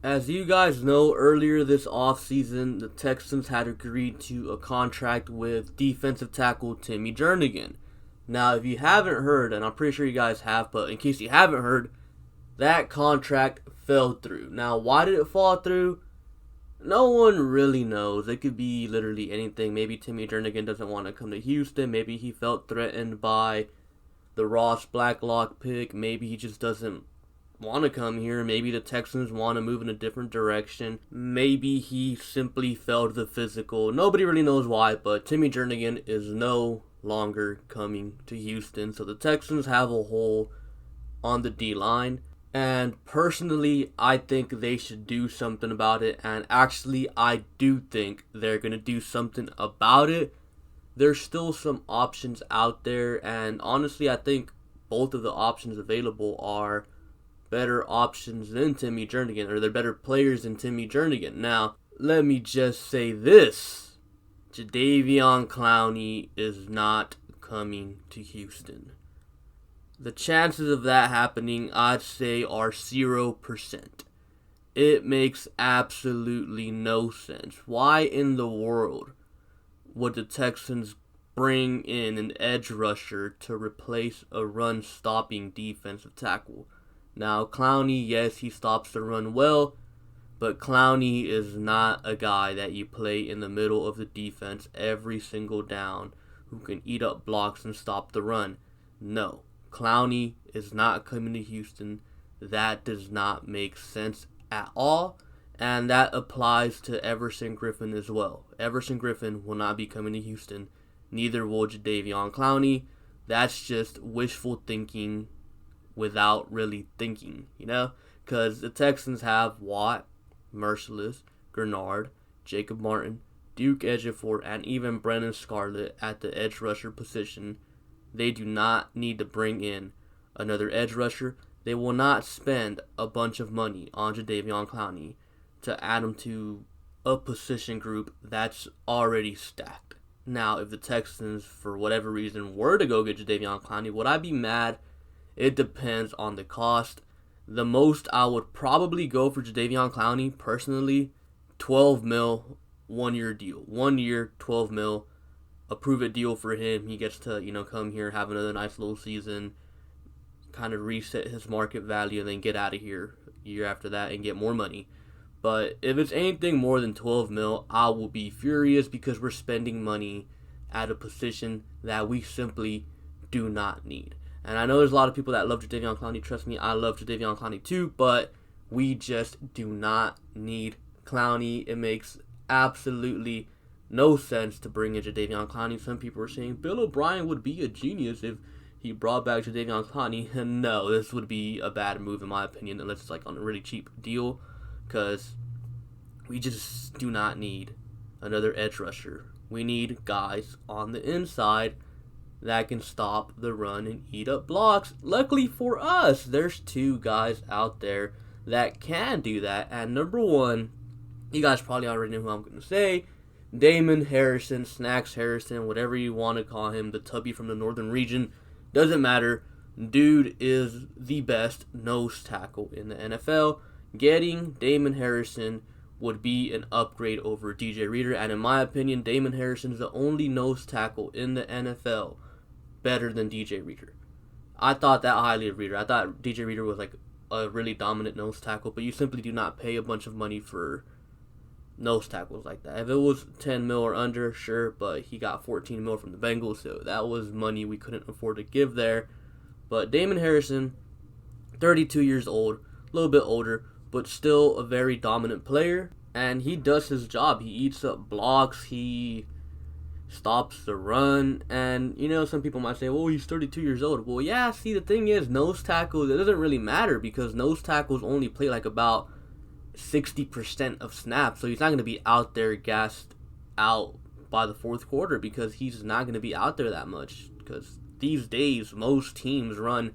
As you guys know, earlier this offseason, the Texans had agreed to a contract with defensive tackle Timmy Jernigan. Now, if you haven't heard, and I'm pretty sure you guys have, but in case you haven't heard, that contract fell through. Now, why did it fall through? No one really knows. It could be literally anything. Maybe Timmy Jernigan doesn't want to come to Houston. Maybe he felt threatened by the Ross Blacklock pick. Maybe he just doesn't want to come here. Maybe the Texans want to move in a different direction. Maybe he simply failed the physical. Nobody really knows why, but Timmy Jernigan is no longer coming to Houston. So the Texans have a hole on the D-line. And personally, I think they should do something about it. And actually, I do think they're going to do something about it. There's still some options out there. And honestly, I think both of the options available are better options than Timmy Jernigan. Or they're better players than Timmy Jernigan. Now, let me just say this. Jadeveon Clowney is not coming to Houston. The chances of that happening, I'd say, are 0%. It makes absolutely no sense. Why in the world would the Texans bring in an edge rusher to replace a run-stopping defensive tackle? Now, Clowney, yes, he stops the run well, but Clowney is not a guy that you play in the middle of the defense every single down who can eat up blocks and stop the run. No. Clowney is not coming to Houston. That does not make sense at all. And that applies to Everson Griffen as well. Everson Griffen will not be coming to Houston. Neither will Jadeveon Clowney. That's just wishful thinking without really thinking, Because the Texans have Watt, Merciless, Grenard, Jacob Martin, Duke Ejiofor, and even Brennan Scarlett at the edge rusher position. They do not need to bring in another edge rusher. They will not spend a bunch of money on Jadeveon Clowney to add him to a position group that's already stacked. Now, if the Texans, for whatever reason, were to go get Jadeveon Clowney, would I be mad? It depends on the cost. The most I would probably go for Jadeveon Clowney, personally, $12 million, 1 year deal. 1 year, $12 million. A prove-it deal for him. He gets to, come here, have another nice little season, kind of reset his market value, and then get out of here year after that and get more money. But if it's anything more than $12 million, I will be furious because we're spending money at a position that we simply do not need. And I know there's a lot of people that love Jadeveon Clowney. Trust me, I love Jadeveon Clowney too, but we just do not need Clowney. It makes absolutely no sense to bring in Jadeveon Clowney. Some people are saying Bill O'Brien would be a genius if he brought back Jadeveon Clowney. No, this would be a bad move in my opinion, unless it's like on a really cheap deal, because we just do not need another edge rusher. We need guys on the inside that can stop the run and eat up blocks. Luckily for us, there's two guys out there that can do that. And number one, you guys probably already know who I'm going to say, Damon Harrison, Snacks Harrison, whatever you want to call him, the tubby from the northern region, doesn't matter. Dude is the best nose tackle in the NFL. Getting Damon Harrison would be an upgrade over DJ Reader, and in my opinion, Damon Harrison is the only nose tackle in the NFL better than DJ Reader. I thought that highly of Reader. I thought DJ Reader was like a really dominant nose tackle, but you simply do not pay a bunch of money for nose tackles like that. If it was 10 mil or under, sure, but he got 14 mil from the Bengals, so that was money we couldn't afford to give there. But Damon Harrison, 32 years old, a little bit older, but still a very dominant player, and he does his job. He eats up blocks, he stops the run, and some people might say, well, he's 32 years old. Well, yeah, see, the thing is, nose tackles, it doesn't really matter because nose tackles only play like about 60% of snaps, so he's not going to be out there gassed out by the fourth quarter because he's not going to be out there that much, because these days most teams run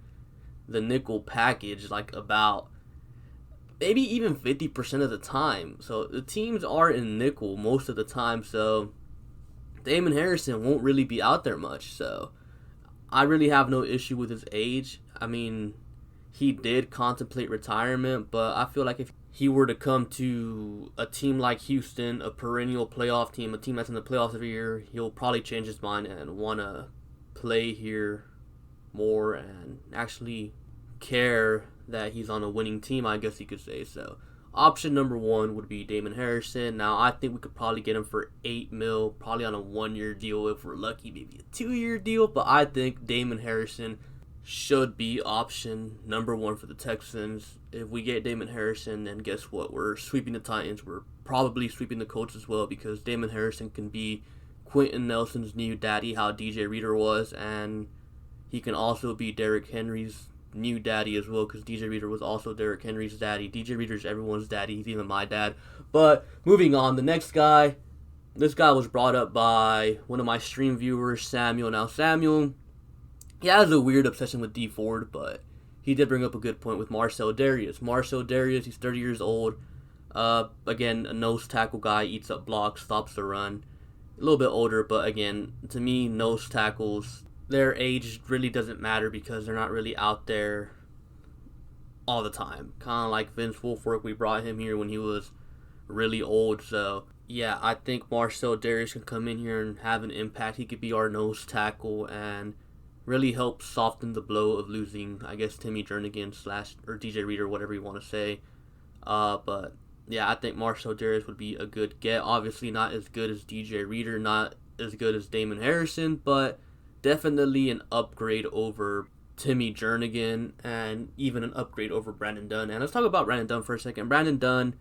the nickel package like about maybe even 50% of the time. So the teams are in nickel most of the time, so Damon Harrison won't really be out there much. So I really have no issue with his age. I mean, he did contemplate retirement, but I feel like if he were to come to a team like Houston, a perennial playoff team, a team that's in the playoffs every year, he'll probably change his mind and want to play here more and actually care that he's on a winning team, I guess you could say. So option number one would be Damon Harrison. Now, I think we could probably get him for $8 million, probably on a 1-year deal if we're lucky, maybe a 2-year deal. But I think Damon Harrison should be option number one for the Texans. If we get Damon Harrison, then guess what? We're sweeping the Titans. We're probably sweeping the Colts as well, because Damon Harrison can be Quentin Nelson's new daddy, how DJ Reader was, and he can also be Derrick Henry's new daddy as well, because DJ Reader was also Derrick Henry's daddy. DJ Reader's everyone's daddy. He's even my dad. But moving on, the next guy, this guy was brought up by one of my stream viewers, Samuel. Now, Samuel, he has a weird obsession with D Ford, but he did bring up a good point with Marcell Dareus. Marcell Dareus, he's 30 years old. Again, a nose tackle guy, eats up blocks, stops the run. A little bit older, but again, to me, nose tackles, their age really doesn't matter because they're not really out there all the time. Kind of like Vince Wilfork, we brought him here when he was really old. So, yeah, I think Marcell Dareus can come in here and have an impact. He could be our nose tackle and really help soften the blow of losing, I guess, Timmy Jernigan or DJ Reader, whatever you want to say. But yeah, I think Marcell Dareus would be a good get. Obviously not as good as DJ Reader, not as good as Damon Harrison, but definitely an upgrade over Timmy Jernigan and even an upgrade over Brandon Dunn. And let's talk about Brandon Dunn for a second. Brandon Dunn,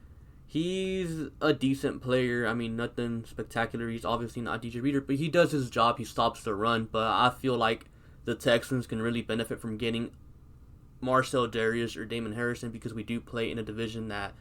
he's a decent player. I mean, nothing spectacular. He's obviously not DJ Reader, but he does his job. He stops the run. But I feel like the Texans can really benefit from getting Marcell Dareus or Damon Harrison, because we do play in a division that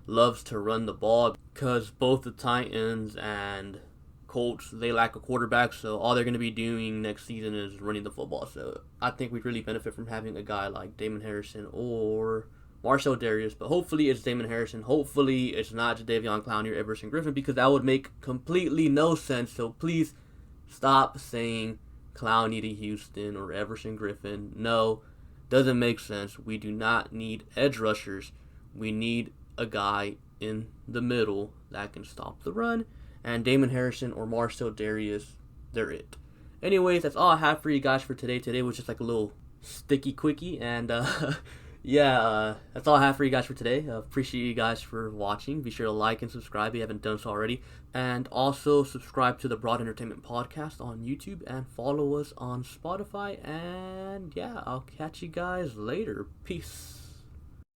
loves to run the ball, because both the Titans and Colts, they lack a quarterback, so all they're going to be doing next season is running the football. So I think we'd really benefit from having a guy like Damon Harrison or Marcell Dareus, but hopefully it's Damon Harrison. Hopefully it's not Jadeveon Clowney or Everson Griffin, because that would make completely no sense. So please stop saying Clowney to Houston or Everson Griffin. No, doesn't make sense. We do not need edge rushers. We need a guy in the middle that can stop the run. And Damon Harrison or Marcell Dareus, they're it. Anyways, that's all I have for you guys for today. Today was just like a little sticky quickie. And that's all I have for you guys for today. Appreciate you guys for watching. Be sure to like and subscribe if you haven't done so already. And also subscribe to the Broad Entertainment Podcast on YouTube and follow us on Spotify. And yeah, I'll catch you guys later. Peace.